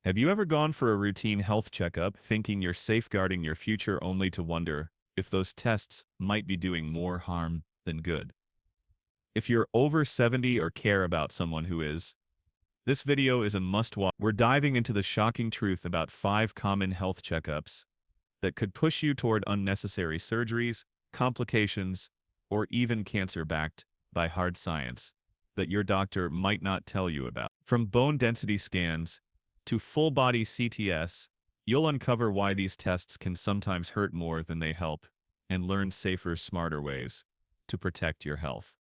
Have you ever gone for a routine health checkup thinking you're safeguarding your future only to wonder if those tests might be doing more harm than good? If you're over 70 or care about someone who is, this video is a must-watch. We're diving into the shocking truth about 5 common health checkups that could push you toward unnecessary surgeries, complications, or even cancer backed by hard science that your doctor might not tell you about. From bone density scans to full-body CTS, you'll uncover why these tests can sometimes hurt more than they help and learn safer, smarter ways to protect your health.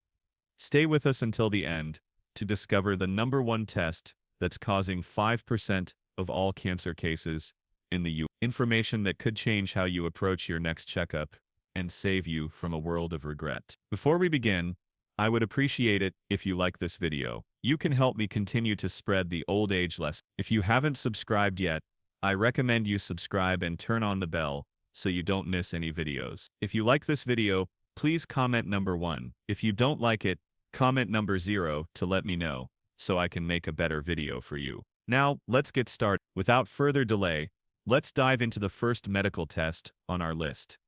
Stay with us until the end to discover the #1 test that's causing 5% of all cancer cases in the U.S. Information that could change how you approach your next checkup and save you from a world of regret. Before we begin, I would appreciate it if you like this video. You can help me continue to spread the old age lesson. If you haven't subscribed yet, I recommend you subscribe and turn on the bell so you don't miss any videos. If you like this video, please comment #1. If you don't like it, comment #0 to let me know so I can make a better video for you. Now, let's get started. Without further delay, let's dive into the first medical test on our list,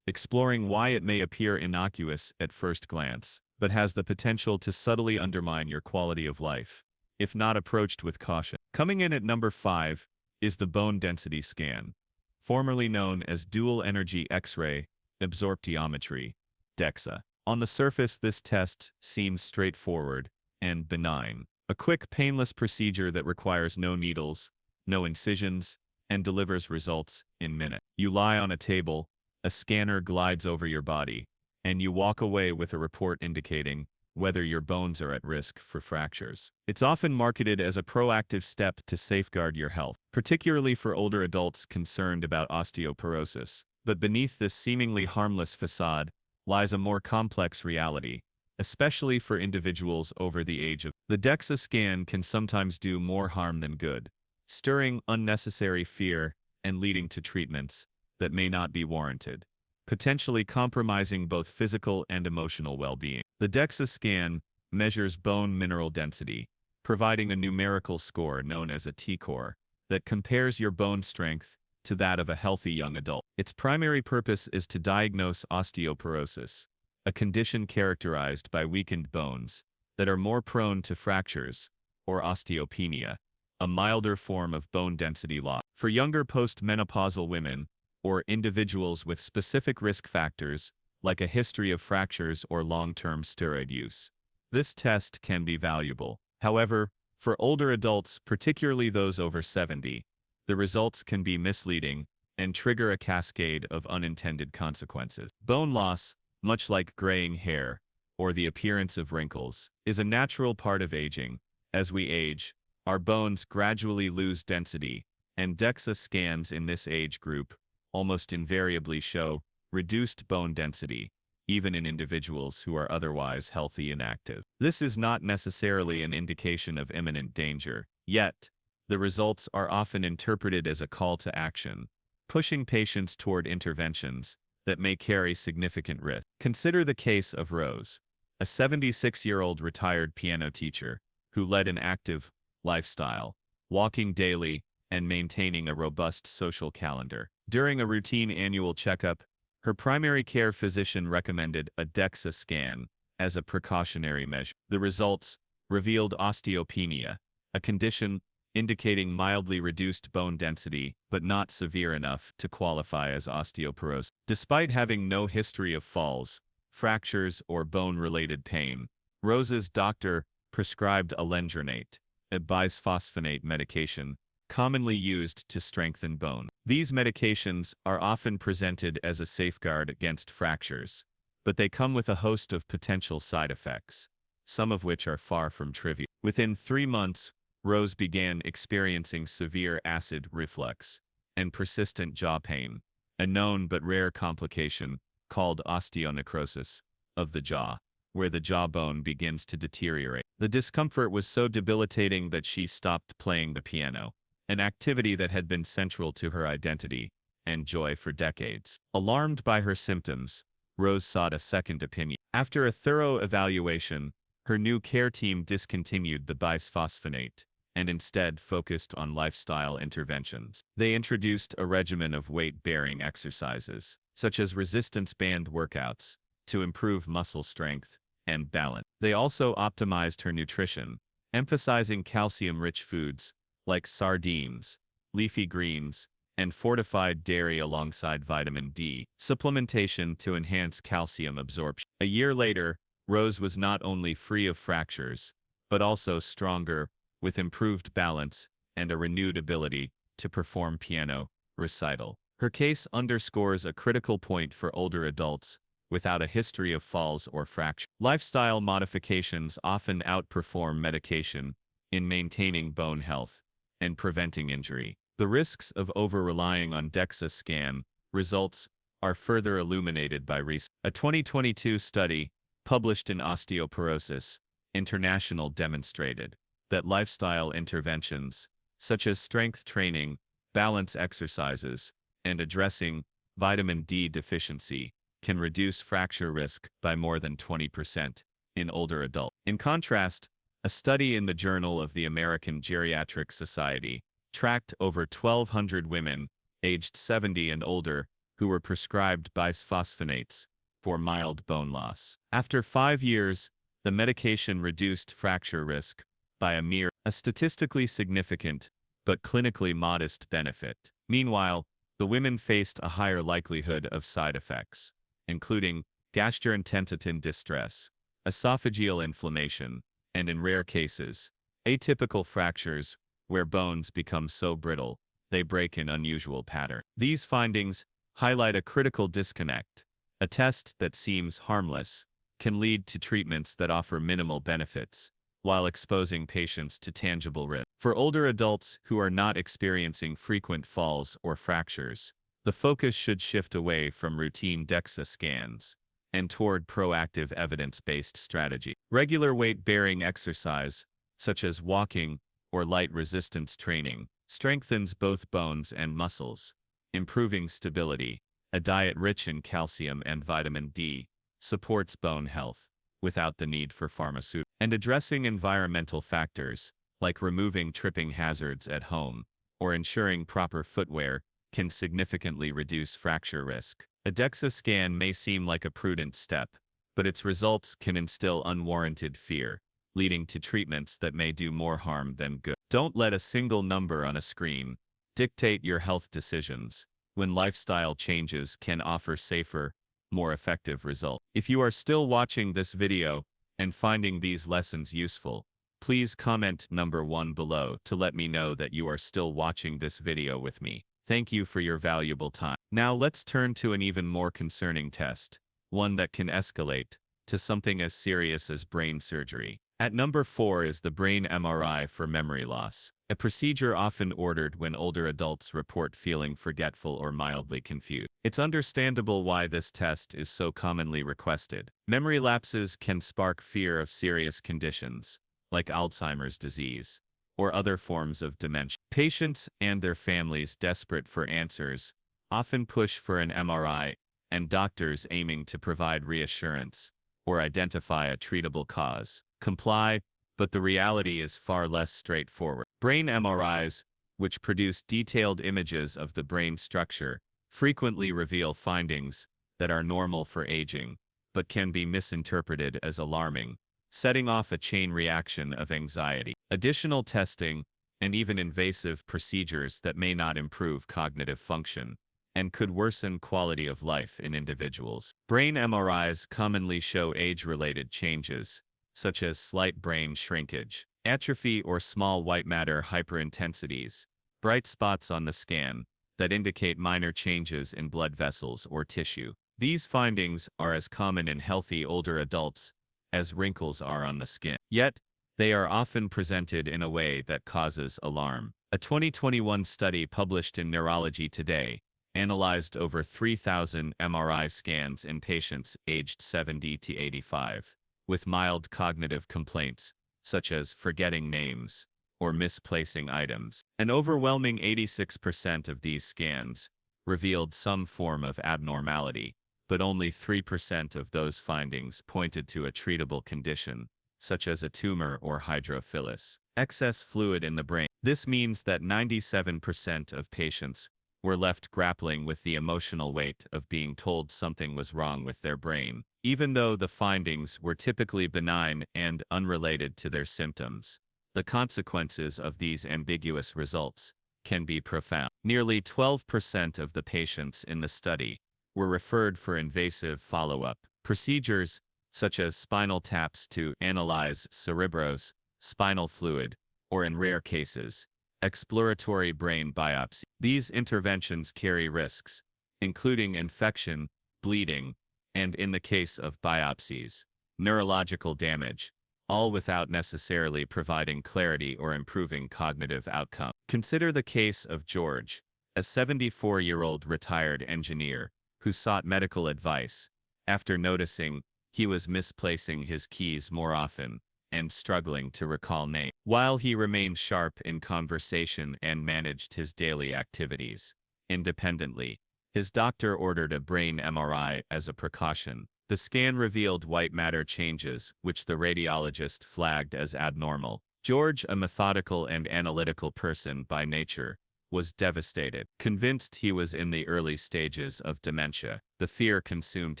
exploring why it may appear innocuous at first glance, but has the potential to subtly undermine your quality of life, if not approached with caution. Coming in at #5 is the bone density scan, formerly known as dual energy X-ray absorptiometry, DEXA. On the surface, this test seems straightforward and benign. A quick, painless procedure that requires no needles, no incisions, and delivers results in minutes. You lie on a table, a scanner glides over your body, and you walk away with a report indicating whether your bones are at risk for fractures. It's often marketed as a proactive step to safeguard your health, particularly for older adults concerned about osteoporosis. But beneath this seemingly harmless facade lies a more complex reality, especially for individuals over the age of. The DEXA scan can sometimes do more harm than good, stirring unnecessary fear and leading to treatments that may not be warranted, potentially compromising both physical and emotional well-being. The DEXA scan measures bone mineral density, providing a numerical score known as a T-score that compares your bone strength to that of a healthy young adult. Its primary purpose is to diagnose osteoporosis, a condition characterized by weakened bones that are more prone to fractures, or osteopenia, a milder form of bone density loss. For younger postmenopausal women, or individuals with specific risk factors, like a history of fractures or long-term steroid use, this test can be valuable. However, for older adults, particularly those over 70, the results can be misleading and trigger a cascade of unintended consequences. Bone loss, much like graying hair or the appearance of wrinkles, is a natural part of aging. As we age, our bones gradually lose density, and DEXA scans in this age group almost invariably show reduced bone density, even in individuals who are otherwise healthy and active. This is not necessarily an indication of imminent danger, yet the results are often interpreted as a call to action, pushing patients toward interventions that may carry significant risk. Consider the case of Rose, a 76-year-old retired piano teacher who led an active lifestyle, walking daily and maintaining a robust social calendar. During a routine annual checkup, her primary care physician recommended a DEXA scan as a precautionary measure. The results revealed osteopenia, a condition indicating mildly reduced bone density but not severe enough to qualify as osteoporosis. Despite having no history of falls, fractures, or bone-related pain, Rose's doctor prescribed alendronate, a bisphosphonate medication commonly used to strengthen bone. These medications are often presented as a safeguard against fractures, but they come with a host of potential side effects, some of which are far from trivial. Within 3 months, Rose began experiencing severe acid reflux and persistent jaw pain, a known but rare complication called osteonecrosis of the jaw, where the jawbone begins to deteriorate. The discomfort was so debilitating that she stopped playing the piano, an activity that had been central to her identity and joy for decades. Alarmed by her symptoms, Rose sought a second opinion. After a thorough evaluation, her new care team discontinued the bisphosphonate and instead focused on lifestyle interventions. They introduced a regimen of weight-bearing exercises, such as resistance band workouts, to improve muscle strength and balance. They also optimized her nutrition, emphasizing calcium-rich foods like sardines, leafy greens, and fortified dairy alongside vitamin D supplementation to enhance calcium absorption. A year later, Rose was not only free of fractures, but also stronger, with improved balance and a renewed ability to perform piano recital. Her case underscores a critical point for older adults without a history of falls or fractures. Lifestyle modifications often outperform medication in maintaining bone health and preventing injury. The risks of over-relying on DEXA scan results are further illuminated by research. A 2022 study published in Osteoporosis International demonstrated that lifestyle interventions, such as strength training, balance exercises, and addressing vitamin D deficiency, can reduce fracture risk by more than 20% in older adults. In contrast, a study in the Journal of the American Geriatric Society tracked over 1,200 women aged 70 and older who were prescribed bisphosphonates for mild bone loss. After 5 years, the medication reduced fracture risk by a statistically significant but clinically modest benefit. Meanwhile, the women faced a higher likelihood of side effects, including gastrointestinal distress, esophageal inflammation, and in rare cases, atypical fractures where bones become so brittle they break in unusual pattern. These findings highlight a critical disconnect. A test that seems harmless can lead to treatments that offer minimal benefits, while exposing patients to tangible risk. For older adults who are not experiencing frequent falls or fractures, the focus should shift away from routine DEXA scans and toward proactive evidence-based strategy. Regular weight-bearing exercise, such as walking or light resistance training, strengthens both bones and muscles, improving stability. A diet rich in calcium and vitamin D supports bone health without the need for pharmaceuticals. And addressing environmental factors, like removing tripping hazards at home or ensuring proper footwear, can significantly reduce fracture risk. A DEXA scan may seem like a prudent step, but its results can instill unwarranted fear, leading to treatments that may do more harm than good. Don't let a single number on a screen dictate your health decisions, when lifestyle changes can offer safer, more effective results. If you are still watching this video and finding these lessons useful, please comment number 1 below to let me know that you are still watching this video with me. Thank you for your valuable time. Now let's turn to an even more concerning test, one that can escalate to something as serious as brain surgery. At number 4 is the brain MRI for memory loss, a procedure often ordered when older adults report feeling forgetful or mildly confused. It's understandable why this test is so commonly requested. Memory lapses can spark fear of serious conditions, like Alzheimer's disease, or other forms of dementia. Patients and their families desperate for answers often push for an MRI, and doctors aiming to provide reassurance or identify a treatable cause comply, but the reality is far less straightforward. Brain MRIs, which produce detailed images of the brain structure, frequently reveal findings that are normal for aging, but can be misinterpreted as alarming, setting off a chain reaction of anxiety. Additional testing, and even invasive procedures that may not improve cognitive function, and could worsen quality of life in individuals. Brain MRIs commonly show age-related changes, such as slight brain shrinkage, atrophy, or small white matter hyperintensities, bright spots on the scan that indicate minor changes in blood vessels or tissue. These findings are as common in healthy older adults as wrinkles are on the skin. Yet, they are often presented in a way that causes alarm. A 2021 study published in Neurology Today analyzed over 3,000 MRI scans in patients aged 70 to 85. With mild cognitive complaints, such as forgetting names or misplacing items. An overwhelming 86% of these scans revealed some form of abnormality, but only 3% of those findings pointed to a treatable condition, such as a tumor or hydrophilus. Excess fluid in the brain. This means that 97% of patients were left grappling with the emotional weight of being told something was wrong with their brain, even though the findings were typically benign and unrelated to their symptoms. The consequences of these ambiguous results can be profound. Nearly 12% of the patients in the study were referred for invasive follow-up procedures, such as spinal taps to analyze cerebro's spinal fluid, or in rare cases, exploratory brain biopsy. These interventions carry risks, including infection, bleeding, and in the case of biopsies, neurological damage, all without necessarily providing clarity or improving cognitive outcome. Consider the case of George, a 74-year-old retired engineer who sought medical advice after noticing he was misplacing his keys more often and struggling to recall names. While he remained sharp in conversation and managed his daily activities independently, his doctor ordered a brain MRI as a precaution. The scan revealed white matter changes, which the radiologist flagged as abnormal. George, a methodical and analytical person by nature, was devastated. Convinced he was in the early stages of dementia, the fear consumed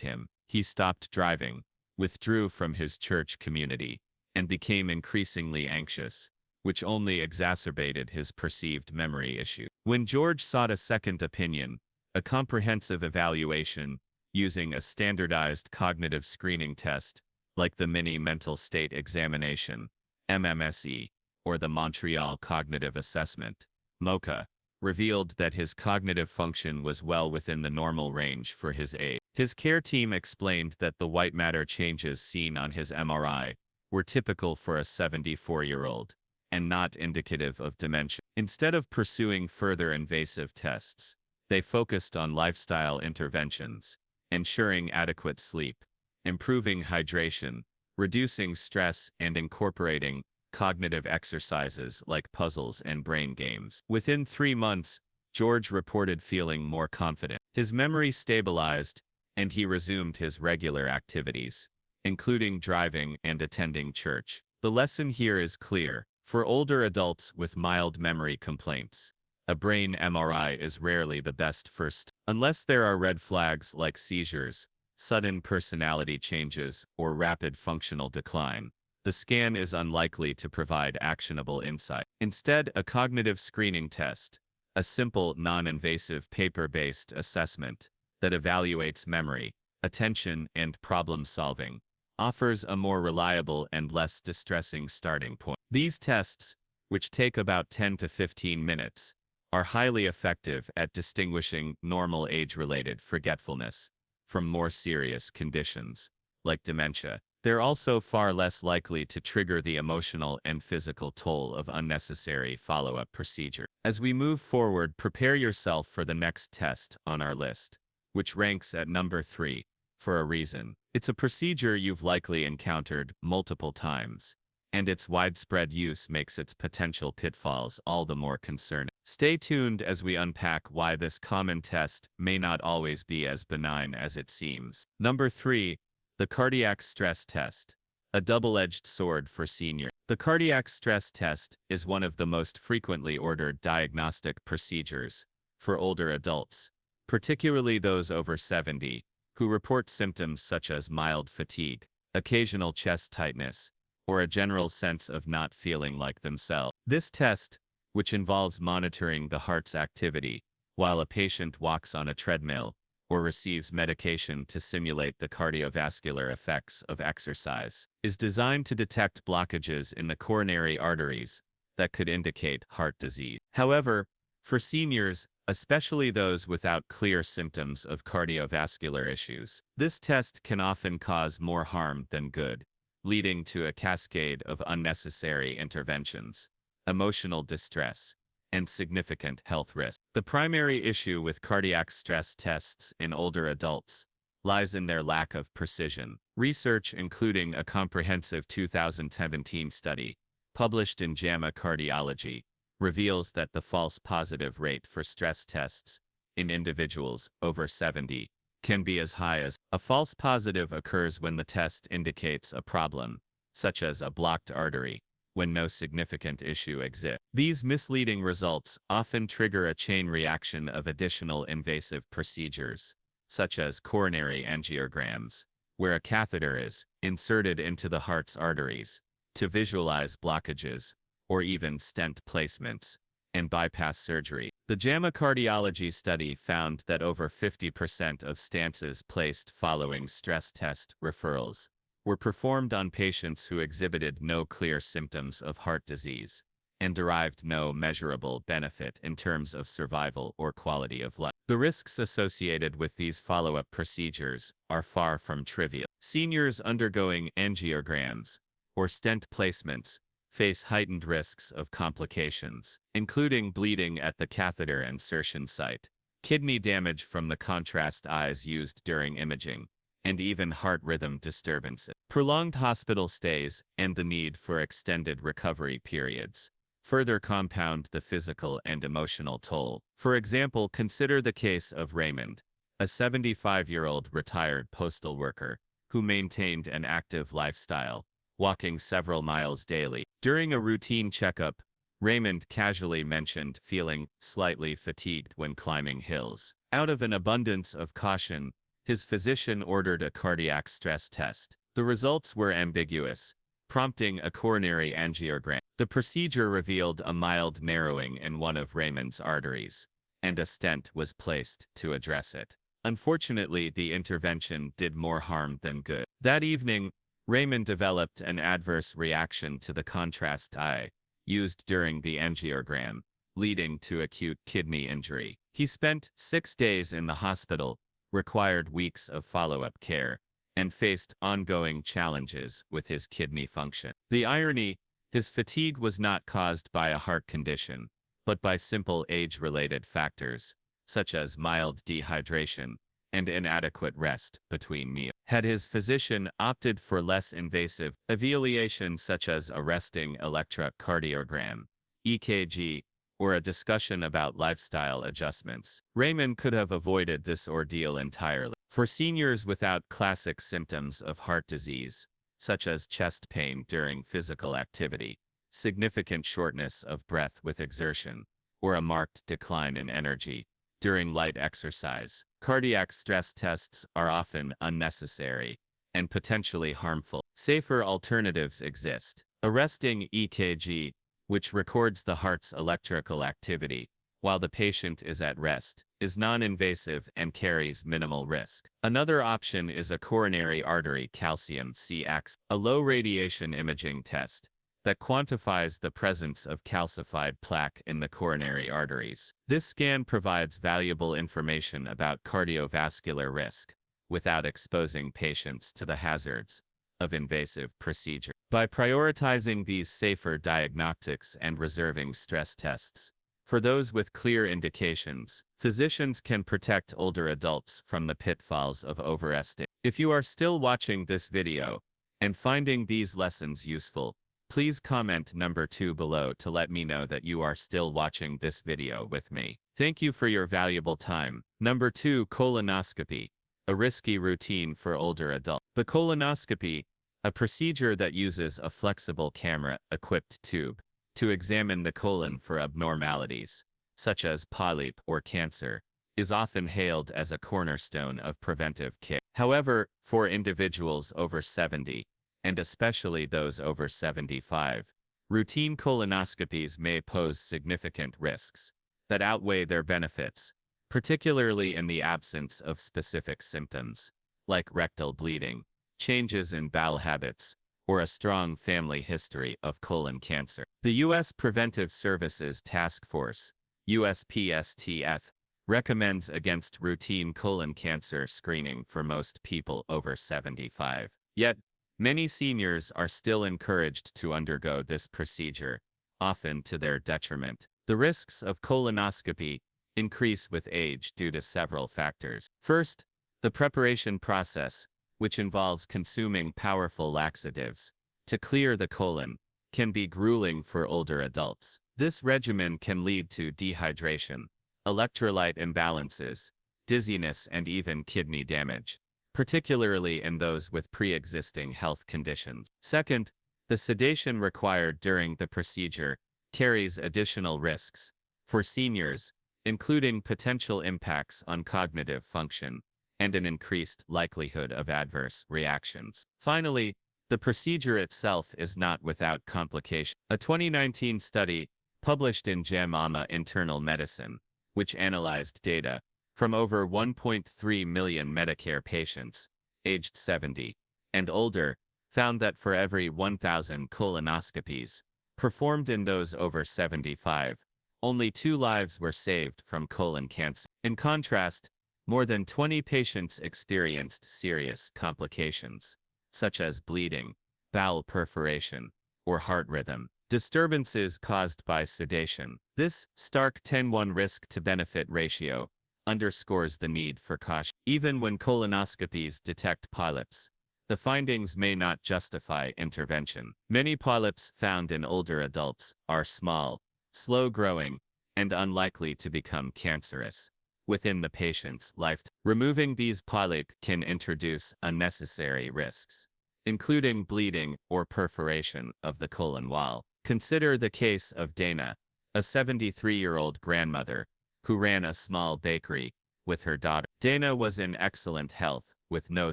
him. He stopped driving, withdrew from his church community, and became increasingly anxious, which only exacerbated his perceived memory issue. When George sought a second opinion, a comprehensive evaluation using a standardized cognitive screening test, like the Mini Mental State Examination, MMSE, or the Montreal Cognitive Assessment, MoCA, revealed that his cognitive function was well within the normal range for his age. His care team explained that the white matter changes seen on his MRI were typical for a 74-year-old and not indicative of dementia. Instead of pursuing further invasive tests, they focused on lifestyle interventions, ensuring adequate sleep, improving hydration, reducing stress, and incorporating cognitive exercises like puzzles and brain games. Within 3 months, George reported feeling more confident. His memory stabilized, and he resumed his regular activities, including driving and attending church. The lesson here is clear. For older adults with mild memory complaints, a brain MRI is rarely the best first, unless there are red flags like seizures, sudden personality changes, or rapid functional decline. The scan is unlikely to provide actionable insight. Instead, a cognitive screening test, a simple, non-invasive paper-based assessment that evaluates memory, attention, and problem-solving, offers a more reliable and less distressing starting point. These tests, which take about 10 to 15 minutes, are highly effective at distinguishing normal age-related forgetfulness from more serious conditions, like dementia. They're also far less likely to trigger the emotional and physical toll of unnecessary follow-up procedure. As we move forward, prepare yourself for the next test on our list, which ranks at number 3, for a reason. It's a procedure you've likely encountered multiple times, and its widespread use makes its potential pitfalls all the more concerning. Stay tuned as we unpack why this common test may not always be as benign as it seems. Number 3. The cardiac stress test, a double-edged sword for seniors. The cardiac stress test is one of the most frequently ordered diagnostic procedures for older adults, particularly those over 70, who report symptoms such as mild fatigue, occasional chest tightness, or a general sense of not feeling like themselves. This test, which involves monitoring the heart's activity while a patient walks on a treadmill or receives medication to simulate the cardiovascular effects of exercise, is designed to detect blockages in the coronary arteries that could indicate heart disease. However, for seniors, especially those without clear symptoms of cardiovascular issues, this test can often cause more harm than good, leading to a cascade of unnecessary interventions, emotional distress, and significant health risks. The primary issue with cardiac stress tests in older adults lies in their lack of precision. Research, including a comprehensive 2017 study published in JAMA Cardiology, reveals that the false positive rate for stress tests in individuals over 70 can be as high as. A false positive occurs when the test indicates a problem, such as a blocked artery, when no significant issue exists. These misleading results often trigger a chain reaction of additional invasive procedures, such as coronary angiograms, where a catheter is inserted into the heart's arteries to visualize blockages, or even stent placements and bypass surgery. The JAMA cardiology study found that over 50% of stances placed following stress test referrals were performed on patients who exhibited no clear symptoms of heart disease and derived no measurable benefit in terms of survival or quality of life. The risks associated with these follow-up procedures are far from trivial. Seniors undergoing angiograms or stent placements face heightened risks of complications, including bleeding at the catheter insertion site, kidney damage from the contrast eyes used during imaging, and even heart rhythm disturbances. Prolonged hospital stays and the need for extended recovery periods further compound the physical and emotional toll. For example, consider the case of Raymond, a 75-year-old retired postal worker who maintained an active lifestyle, walking several miles daily. During a routine checkup, Raymond casually mentioned feeling slightly fatigued when climbing hills. Out of an abundance of caution, his physician ordered a cardiac stress test. The results were ambiguous, prompting a coronary angiogram. The procedure revealed a mild narrowing in one of Raymond's arteries, and a stent was placed to address it. Unfortunately, the intervention did more harm than good. That evening, Raymond developed an adverse reaction to the contrast eye used during the angiogram, leading to acute kidney injury. He spent 6 days in the hospital, required weeks of follow-up care, and faced ongoing challenges with his kidney function. The irony: his fatigue was not caused by a heart condition, but by simple age-related factors, such as mild dehydration and inadequate rest between meals. Had his physician opted for less invasive evaluation such as a resting electrocardiogram, EKG, or a discussion about lifestyle adjustments, Raymond could have avoided this ordeal entirely. For seniors without classic symptoms of heart disease, such as chest pain during physical activity, significant shortness of breath with exertion, or a marked decline in energy during light exercise, cardiac stress tests are often unnecessary and potentially harmful. Safer alternatives exist. A resting EKG, which records the heart's electrical activity while the patient is at rest, is non-invasive and carries minimal risk. Another option is a coronary artery calcium CX, a low-radiation imaging test that quantifies the presence of calcified plaque in the coronary arteries. This scan provides valuable information about cardiovascular risk without exposing patients to the hazards of invasive procedure. By prioritizing these safer diagnostics and reserving stress tests for those with clear indications, physicians can protect older adults from the pitfalls of overestimation. If you are still watching this video and finding these lessons useful, please comment number 2 below to let me know that you are still watching this video with me. Thank you for your valuable time. Number 2, colonoscopy, a risky routine for older adults. The colonoscopy, a procedure that uses a flexible camera-equipped tube to examine the colon for abnormalities, such as polyp or cancer, is often hailed as a cornerstone of preventive care. However, for individuals over 70, and especially those over 75, routine colonoscopies may pose significant risks that outweigh their benefits, particularly in the absence of specific symptoms, like rectal bleeding, changes in bowel habits, or a strong family history of colon cancer. The U.S. Preventive Services Task Force, USPSTF, recommends against routine colon cancer screening for most people over 75. Yet, many seniors are still encouraged to undergo this procedure, often to their detriment. The risks of colonoscopy increase with age due to several factors. First, the preparation process, which involves consuming powerful laxatives to clear the colon, can be grueling for older adults. This regimen can lead to dehydration, electrolyte imbalances, dizziness, and even kidney damage, particularly in those with pre-existing health conditions. Second, The sedation required during the procedure carries additional risks for seniors, including potential impacts on cognitive function and an increased likelihood of adverse reactions. Finally, the procedure itself is not without complication. A 2019 study published in JAMA Internal Medicine, which analyzed data from over 1.3 million Medicare patients aged 70 and older, found that for every 1,000 colonoscopies performed in those over 75, only 2 lives were saved from colon cancer. In contrast, more than 20 patients experienced serious complications, such as bleeding, bowel perforation, or heart rhythm disturbances caused by sedation. This stark 10:1 risk-to-benefit ratio underscores the need for caution. Even when colonoscopies detect polyps, the findings may not justify intervention. Many polyps found in older adults are small, slow-growing, and unlikely to become cancerous within the patient's lifetime. Removing these polyps can introduce unnecessary risks, including bleeding or perforation of the colon wall. Consider the case of Dana, a 73-year-old grandmother who ran a small bakery with her daughter. Dana was in excellent health with no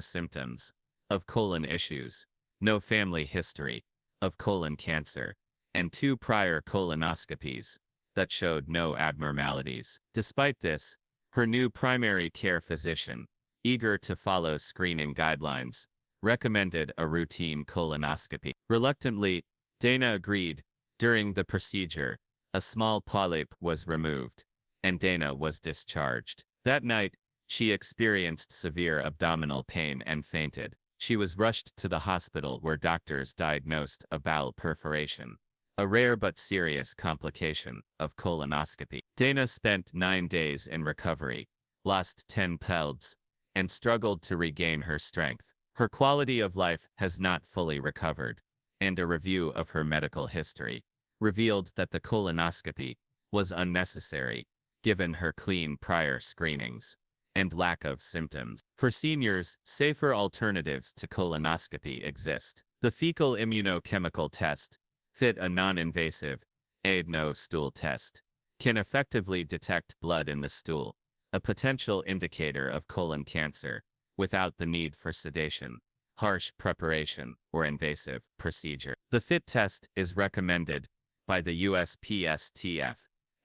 symptoms of colon issues, no family history of colon cancer, and 2 prior colonoscopies that showed no abnormalities. Despite this, her new primary care physician, eager to follow screening guidelines, recommended a routine colonoscopy. Reluctantly, Dana agreed. During the procedure, a small polyp was removed, and Dana was discharged. That night, she experienced severe abdominal pain and fainted. She was rushed to the hospital where doctors diagnosed a bowel perforation, a rare but serious complication of colonoscopy. Dana spent 9 days in recovery, lost 10 pounds, and struggled to regain her strength. Her quality of life has not fully recovered, and a review of her medical history revealed that the colonoscopy was unnecessary, given her clean prior screenings and lack of symptoms. For seniors, safer alternatives to colonoscopy exist. The fecal immunochemical test, FIT, a non-invasive, no stool test, can effectively detect blood in the stool, a potential indicator of colon cancer, without the need for sedation, harsh preparation, or invasive procedure. The FIT test is recommended by the USPSTF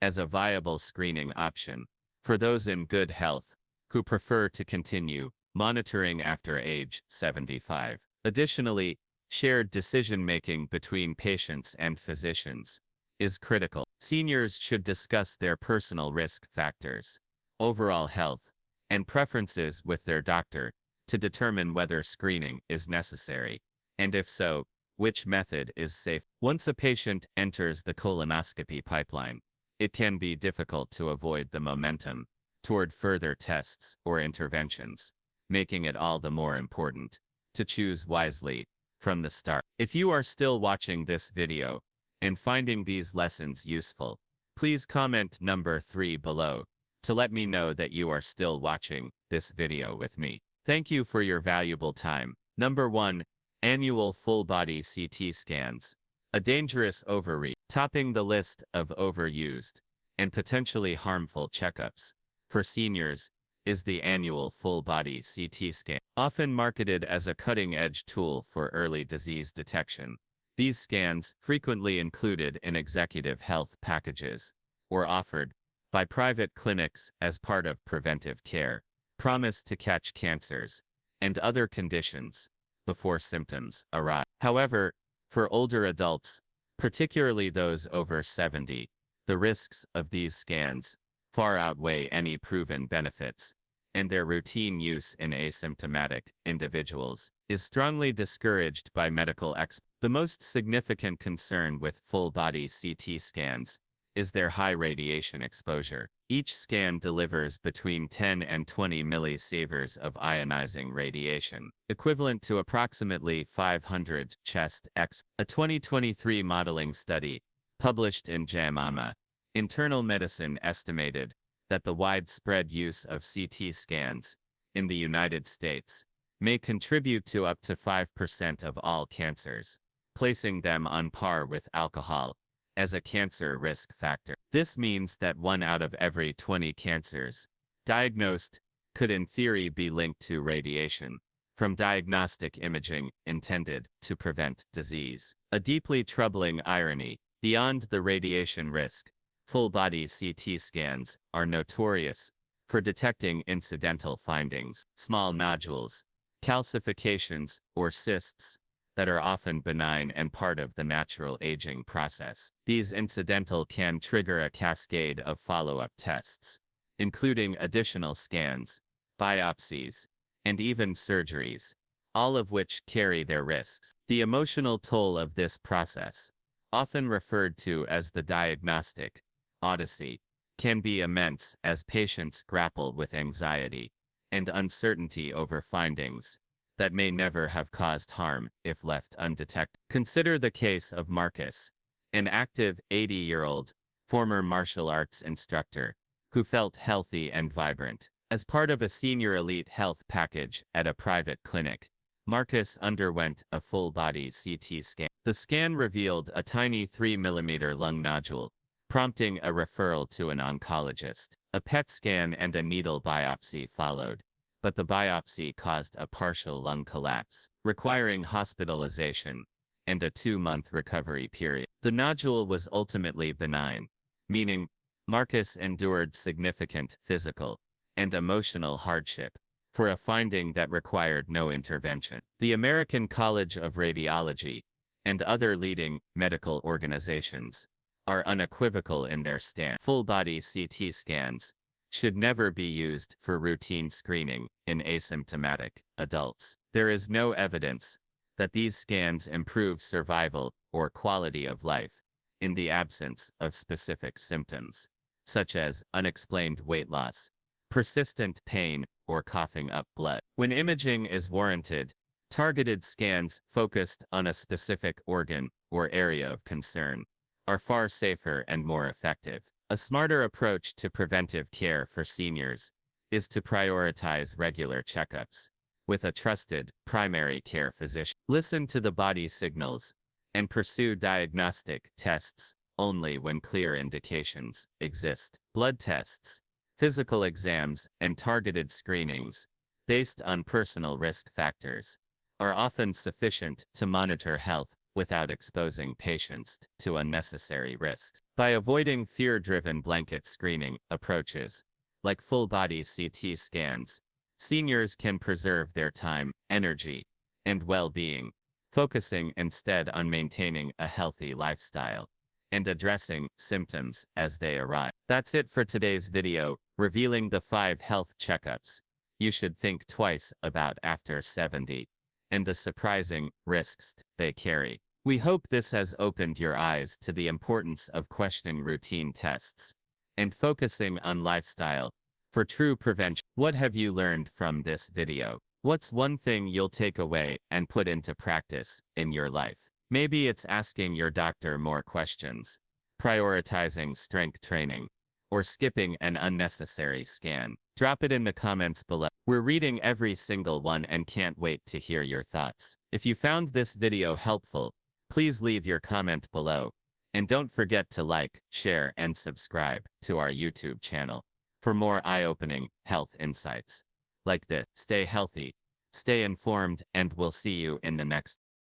as a viable screening option for those in good health who prefer to continue monitoring after age 75. Additionally, shared decision-making between patients and physicians is critical. Seniors should discuss their personal risk factors, overall health, and preferences with their doctor to determine whether screening is necessary, and if so, which method is safe. Once a patient enters the colonoscopy pipeline, it can be difficult to avoid the momentum toward further tests or interventions, making it all the more important to choose wisely from the start. If you are still watching this video and finding these lessons useful, please comment number 3 below to let me know that you are still watching this video with me. Thank you for your valuable time. Number 1. Annual full-body CT scans. A dangerous overreach. Topping the list of overused and potentially harmful checkups for seniors is the annual full-body CT scan. Often marketed as a cutting-edge tool for early disease detection, these scans, frequently included in executive health packages or offered by private clinics as part of preventive care, promise to catch cancers and other conditions before symptoms arrive. However, for older adults, particularly those over 70, the risks of these scans far outweigh any proven benefits, and their routine use in asymptomatic individuals is strongly discouraged by medical experts. The most significant concern with full-body CT scans is their high radiation exposure. Each scan delivers between 10 and 20 millisieverts of ionizing radiation, equivalent to approximately 500 chest X. A 2023 modeling study, published in JAMA Internal Medicine, estimated that the widespread use of CT scans in the United States may contribute to up to 5% of all cancers placing them on par with alcohol as a cancer risk factor. This means that 1 out of every 20 cancers diagnosed could in theory be linked to radiation from diagnostic imaging intended to prevent disease. A deeply troubling irony, beyond the radiation risk, full-body CT scans are notorious for detecting incidental findings, small nodules, calcifications, or cysts that are often benign and part of the natural aging process. These incidental can trigger a cascade of follow-up tests, including additional scans, biopsies, and even surgeries, all of which carry their risks. The emotional toll of this process, often referred to as the diagnostic odyssey, can be immense as patients grapple with anxiety and uncertainty over findings that may never have caused harm if left undetected. Consider the case of Marcus, an active 80-year-old former martial arts instructor who felt healthy and vibrant. As part of a senior elite health package at a private clinic, Marcus underwent a full-body CT scan. The scan revealed a tiny 3 mm lung nodule, prompting a referral to an oncologist. A PET scan and a needle biopsy followed, but the biopsy caused a partial lung collapse, requiring hospitalization and a 2-month recovery period. The nodule was ultimately benign, meaning Marcus endured significant physical and emotional hardship for a finding that required no intervention. The American College of Radiology and other leading medical organizations are unequivocal in their stance. Full-body CT scans should never be used for routine screening in asymptomatic adults. There is no evidence that these scans improve survival or quality of life in the absence of specific symptoms, such as unexplained weight loss, persistent pain, or coughing up blood. When imaging is warranted, targeted scans focused on a specific organ or area of concern are far safer and more effective. A smarter approach to preventive care for seniors is to prioritize regular checkups with a trusted primary care physician. Listen to the body signals and pursue diagnostic tests only when clear indications exist. Blood tests, physical exams, and targeted screenings, based on personal risk factors, are often sufficient to monitor health without exposing patients to unnecessary risks. By avoiding fear-driven blanket screening approaches, like full-body CT scans, seniors can preserve their time, energy, and well-being, focusing instead on maintaining a healthy lifestyle and addressing symptoms as they arise. That's it for today's video, revealing the 5 health checkups you should think twice about after 70, and the surprising risks they carry. We hope this has opened your eyes to the importance of questioning routine tests and focusing on lifestyle for true prevention. What have you learned from this video? What's one thing you'll take away and put into practice in your life? Maybe it's asking your doctor more questions, prioritizing strength training, or skipping an unnecessary scan. Drop it in the comments below. We're reading every single one and can't wait to hear your thoughts. If you found this video helpful, please leave your comment below. And don't forget to like, share, and subscribe to our YouTube channel for more eye-opening health insights like this. Stay healthy, stay informed, and we'll see you in the next